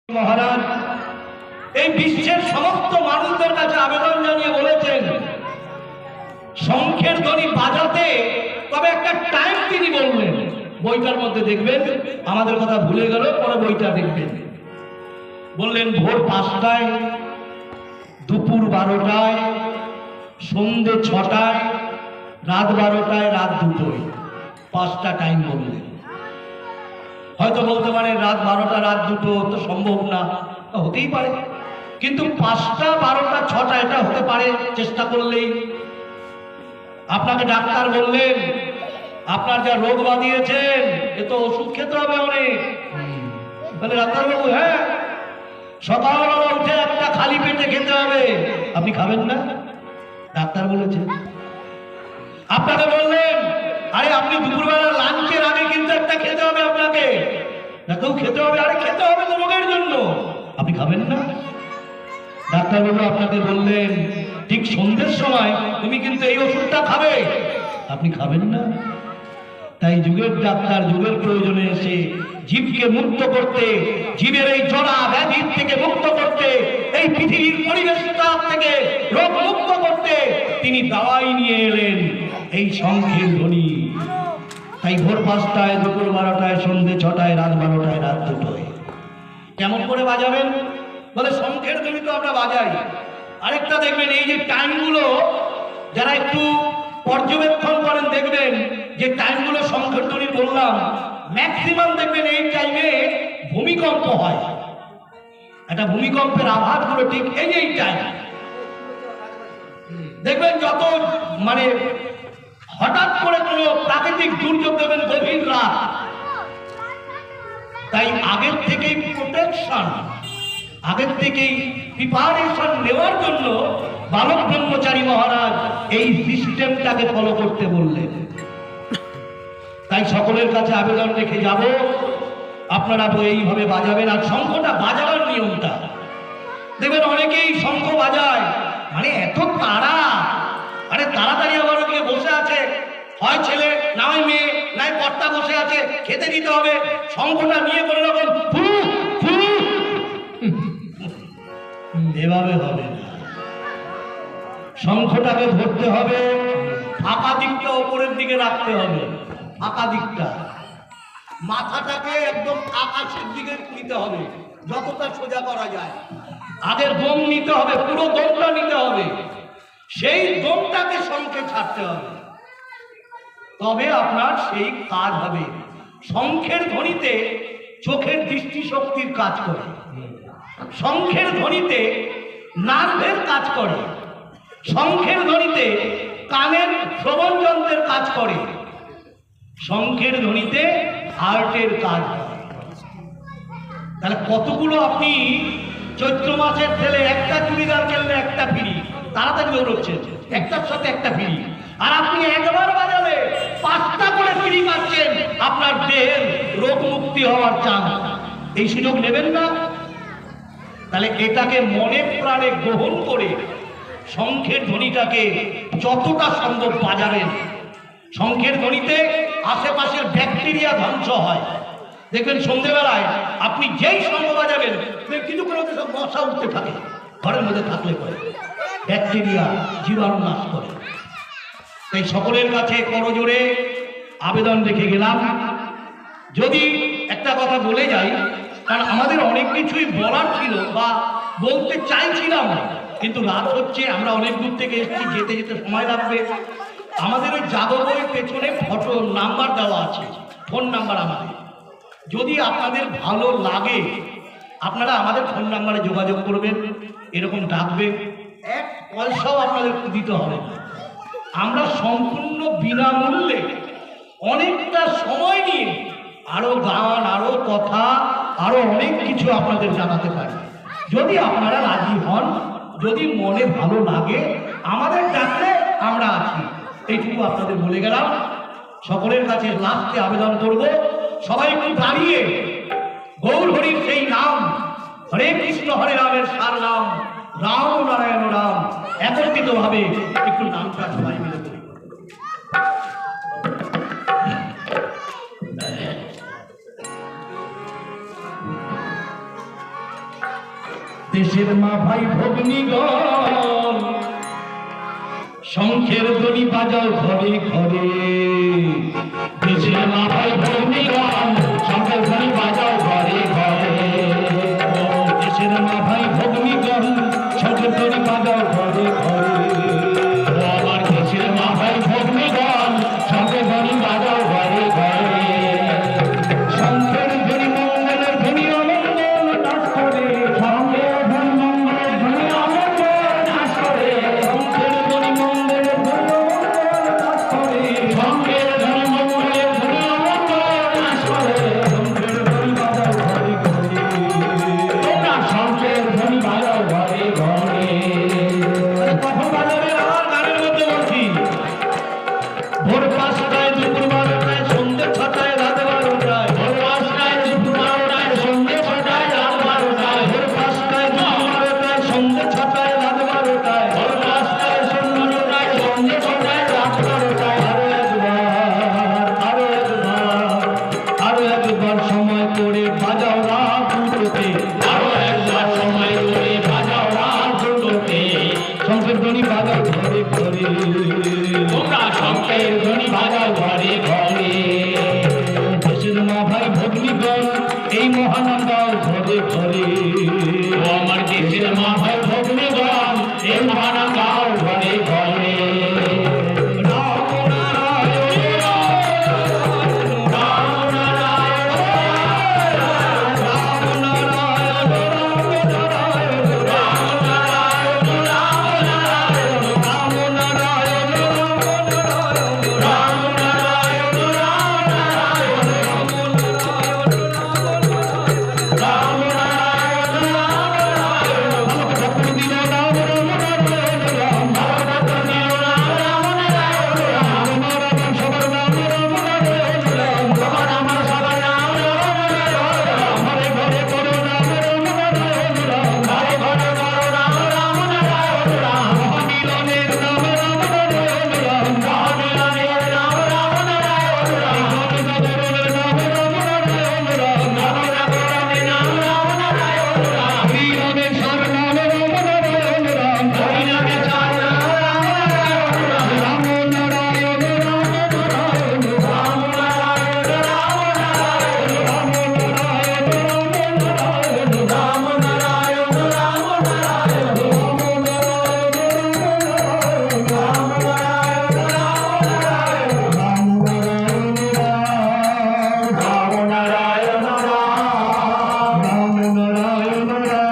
মহারাজ এই বিশ্বের সমস্ত মানুষদের কাছে আবেদন জানিয়ে বলেছেন শঙ্খের ধ্বনি বাজাতে, তবে একটা টাইম তিনি বললেন। বইটার মধ্যে দেখবেন, আমাদের কথা ভুলে গেল, পরে বইটা দেখবেন। বললেন ভোর 5টায়, দুপুর 12টায়, সন্ধ্যে 6টায়, রাত 12টায়, রাত 2টোয়, 5টা টাইম বললেন। হয়তো বলতে পারে রাত 12টা রাত 2টো তো সম্ভব না, হতেই পারে, কিন্তু 5টা 12টা 6টা এটা হতে পারে চেষ্টা করলেই। আপনাকে ডাক্তার বললেন আপনার যা রোগ বাঁধিয়েছেন এ তো ওষুধ খেতে হবে অনেক। তাহলে ডাক্তারবাবু হ্যাঁ সকালবেলা উঠে একটা খালি পেটে খেতে হবে, আপনি খাবেন না? ডাক্তার বলেছেন। আপনাকে বললেন আরে আপনি দুপুরবেলা লাঞ্চের আগে কিন্তু একটা খেতে হবে আপনাকে, তাকেও খেতে হবে, আরে খেতে হবে তো রোগের জন্য, আপনি খাবেন না? ডাক্তার বাবু আপনাকে বললেন ঠিক সন্ধ্যের সময় তুমি কিন্তু এই ওষুধটা খাবে, আপনি খাবেন না? তাই যুগের ডাক্তার যুগের প্রয়োজনে এসে জীবকে মুক্ত করতে, জীবের এই জড়া ব্যাধির থেকে মুক্ত করতে, এই পৃথিবীর পরিবেশটা থেকে রোগ মুক্ত করতে তিনি দাওয়াই নিয়ে এলেন এই শঙ্খের ধ্বনি। তাই ভোর 5টায়, দুপুর 12টায়, সন্ধ্যে 6টায়, রাত 12টায়, রাত 2টোয়। কেমন করে বাজাবেন? বলে শঙ্খের ধ্বনি তো আমরা বাজাই। আরেকটা দেখবেন, এই যে টাইমগুলো যারা একটু পর্যবেক্ষণ করেন দেখবেন যে টাইমগুলো শঙ্খের ধ্বনি বললাম, ম্যাক্সিমাম দেখবেন এই টাইমে ভূমিকম্প হয়। একটা ভূমিকম্পের আঘাতগুলো ঠিক এই টাইম দেখবেন, যত মানে হঠাৎ করে কোনো প্রাকৃতিক দুর্যোগ দেবেন গভীর রাত, তাই আগের থেকেই প্রোটেকশন, আগের থেকেই প্রিপারেশন নেওয়ার জন্য বালক ব্রহ্মচারী মহারাজ এই সিস্টেমটাকে ফলো করতে বললেন। তাই সকলের কাছে আবেদন রেখে যাব, আপনারা এইভাবে বাজাবেন। আর শঙ্খটা বাজাবার নিয়মটা দেখবেন, অনেকেই শঙ্খ বাজায় মানে এত তাড়া, আরে তাড়াতাড়ি আবার ওদিকে বসে আছে, হয় ছেলে নয় মেয়ে নয় কর্তা বসে আছে, খেতে দিতে হবে, শঙ্খটা নিয়ে করে রকম এভাবে হবে না। শঙ্খটাকে ধরতে হবে, ফাঁকা দিকটা ওপরের দিকে রাখতে হবে, ফাঁকা দিকটা, মাথাটাকে একদম আকাশের দিকে নিতে হবে, যতটা সোজা করা যায়। আগে দম নিতে হবে, পুরো দমটা নিতে হবে, সেই দমটাকে শঙ্খে ছাড়তে হবে, তবে আপনার সেই কাজ হবে। শঙ্খের ধ্বনিতে চোখের দৃষ্টিশক্তির কাজ করে, শঙ্খের ধ্বনিতে নার্ভের কাজ করে, শঙ্খের ধ্বনিতে কানের শ্রবণ যন্ত্রের কাজ করে, শঙ্খের ধ্বনিতে হার্টের কাজ করে। তাহলে কতগুলো আপনি চৈত্র মাসের ছেলে একটা চুড়িদার কিনলে একটা ফ্রি, তাড়াতাড়ি দৌড়চ্ছে, একটার সাথে একটা ফ্রি, আর আপনি একবার বাজালে 5টা করে ফ্রি পাচ্ছেন, আপনার দেহের রোগ মুক্তি হওয়ার চান্স। এই সুযোগ নেবেন না? তাহলে এটাকে মনে প্রাণে গ্রহণ করে শঙ্খের ধ্বনিটাকে যতটা সম্ভব বাজাবেন। শঙ্খের ধ্বনিতে আশেপাশের ব্যাকটেরিয়া ধ্বংস হয়। দেখবেন সন্ধ্যেবেলায় আপনি যেই শঙ্খ বাজাবেন কিছু করে ওদের সব মশা উঠতে থাকে, ঘরের মধ্যে থাকলে পরে ব্যাকটেরিয়া জীবাণু নাশ করে। তাই সকলের কাছে করজোড়ে আবেদন রেখে গেলাম। যদি একটা কথা বলে যাই, কারণ আমাদের অনেক কিছুই বলার ছিল বা বলতে চাইছিলাম, কিন্তু রাত হচ্ছে, আমরা অনেক দূর থেকে এসেছি, যেতে যেতে সময় লাগবে। আমাদের ওই জাদু বইয়ের পেছনে ফটো নাম্বার দেওয়া আছে, ফোন নাম্বার আমাদের। যদি আপনাদের ভালো লাগে আপনারা আমাদের ফোন নাম্বারে যোগাযোগ করবেন, এরকম ডাকবেন, 1 পয়সাও আপনাদের দিতে হবে না। আমরা সম্পূর্ণ বিনামূল্যে অনেকটা সময় নিয়ে আরো গান, আরো কথা, আরো অনেক কিছু আপনাদের জানাতে পারি। যদি আপনারা রাজি হন, যদি মনে ভালো লাগে, আমাদের ডাকলে আমরা আছি, এইটুকু আপনাদের বলে গেলাম। সকলের কাছে লাস্টে আবেদন করব, সবাই একটু দাঁড়িয়ে গৌর হরির সেই নাম, হরে কৃষ্ণ হরে রামের সার নাম, রাম নারায়ণ রাম, একত্রিত ভাবে একটু নামটা সবাই মিলে করি। দেশের মা ভাই ভগ্নীগণ শঙ্খের ধ্বনি বাজাও ঘরে ঘরে। দেশের মা ভাই ভগ্নীগণ শঙ্খের ধ্বনি বাজাও ঘরে ঘরে। দেশের মা ভাই ভগ্নীগণ শঙ্খের ধ্বনি বাজাও ঘরে ঘরে। আমার দেশের মা ভাই ভগ্নীগণ শঙ্খের ধ্বনি বাজাও ঘরে ঘরে। শঙ্খের ধ্বনি মঙ্গলের ধ্বনি অমঙ্গল নাশ করে। শঙ্খের ধ্বনি মঙ্গলের ধ্বনি অমঙ্গল নাশ করে। শঙ্খের ধ্বনি মঙ্গলের ধ্বনি অমঙ্গল নাশ করে। শঙ্খের ধ্বনি মঙ্গলের ধ্বনি অমঙ্গল নাশ করে। শঙ্খের ধ্বনি বাজাও ঘরে ঘরে। তোমরা শঙ্খের ধ্বনি বাজাও ঘরে ঘরে। কখন বাজাবে? আমার গানের মধ্যে বলছি, ভোর ৫টায়, দুপুর ১২টায়, সন্ধ্যে ৬টায়, রাত ১২টায়। ভোর ৫টায়, দুপুর ১২টায়, সন্ধ্যে ৬টায়, রাত ১২টায়। ভোর ৫টায়, দুপুর ১২টায়, সন্ধ্যে ৬টায়, রাত ১২টায়। ভোর ৫টায়, সন্ধ্যে ৬টায়, সন্ধ্যে ৬টায়, রাত ১২টায়। আরো একবার সময় করে বাজাও রাত দুটোতে। আরো একবার সময় করে বাজাও রাত দুটোতে। শঙ্খের ধ্বনি বাজাও ঘরে ঘরে। তোমরা শঙ্খের ধ্বনি বাজাও ঘরে ঘরে। দেশের মা ভাই ভগ্নীগণ এই মহানাম গাও ঘরে ঘরে। ও আমার দেশের মা ভাই ভগ্নীগণ এই মহানাম গাও ঘরে ঘরে। রাম নারায়ণ রাম নারায়ণ রাম নারায়ণ রাম নারায়ণ রাম নারায়ণ রাম নারায়ণ রাম নারায়ণ রাম নারায়ণ রাম নারায়ণ রাম